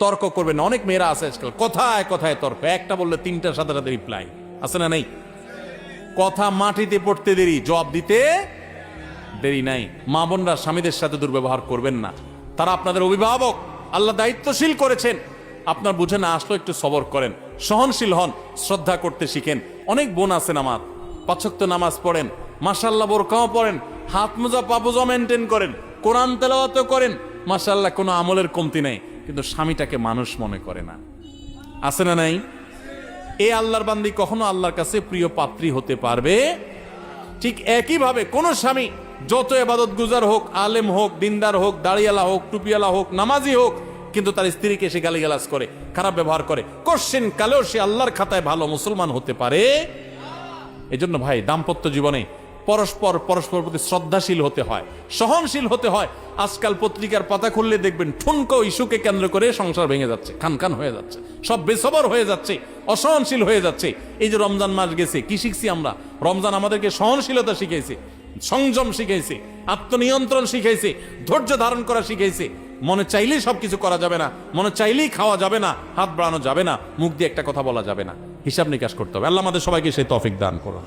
তর্ক করবেন। অনেক মেয়েরা আছে আজকাল কথায় কথায় তর্ক, একটা বললে তিনটার সাথে সাথে রিপ্লাই আছে না? নেই? কথা মাটিতে পড়তে দেরি, জবাব দিতে দেরি নাই। মা বোনরা স্বামীদের সাথে দুর্ব্যবহার করবেন না, তারা আপনাদের অভিভাবক, আল্লাহ দায়িত্বশীল করেছেন। আপনার বুঝে না আসলো একটু সবর করেন, সহনশীল হন, শ্রদ্ধা করতে শিখেন। অনেক বোন আছেন আমার, 5 ওয়াক্ত নামাজ পড়েন, মাশাআল্লাহ বোরকাও পড়েন, হাত মোজা পা মোজা মেনটেন করেন, কোরআন তেলাওয়াত করেন, মাশাআল্লাহ কোনো আমলের কমতি নেই, কিন্তু স্বামীটাকে মানুষ মনে করে না। আছে না নাই? এই আল্লাহর বান্দি কখনো আল্লাহর কাছে প্রিয় পাত্রী হতে পারবে? ঠিক একইভাবে কোন স্বামী যত ইবাদত গুজার হোক, আলেম হোক, দিনদার হোক, দাড়িয়ালা হোক, টুপিয়ালা হোক, নামাজি হোক, কিন্তু তার স্ত্রীকে সে গালিগালাজ করে, খারাপ ব্যবহার করে, কোশ্চিন কালেও সে আল্লাহর খাতায় ভালো মুসলমান হতে পারে? এজন্য ভাই, দাম্পত্য জীবনে পরস্পর প্রতি শ্রদ্ধাশীল হতে হয়, সহনশীল হতে হয়। আজকাল পত্রিকার পাতা খুললে দেখবেন ঠুনকো ইস্যুকে কেন্দ্র করে সংসার ভেঙে যাচ্ছে, খান হয়ে যাচ্ছে, সব বেসবর হয়ে যাচ্ছে, অসহনশীল হয়ে যাচ্ছে। এই যে রমজান মাস গেছে, কি শিখছি আমরা? রমজান আমাদেরকে সহনশীলতা শিখাইছে, সংযম শিখাইছে, আত্মনিয়ন্ত্রণ শিখাইছে, ধৈর্য ধারণ করা শিখাইছে। মনে চাইলেই সবকিছু করা যাবে না, মনে চাইলেই খাওয়া যাবে না, হাত বাড়ানো যাবে না, মুখ দিয়ে একটা কথা বলা যাবে না, হিসাব নিকাশ করতে হবে। আল্লাহ আমাদের সবাইকে সেই তৌফিক দান করুন।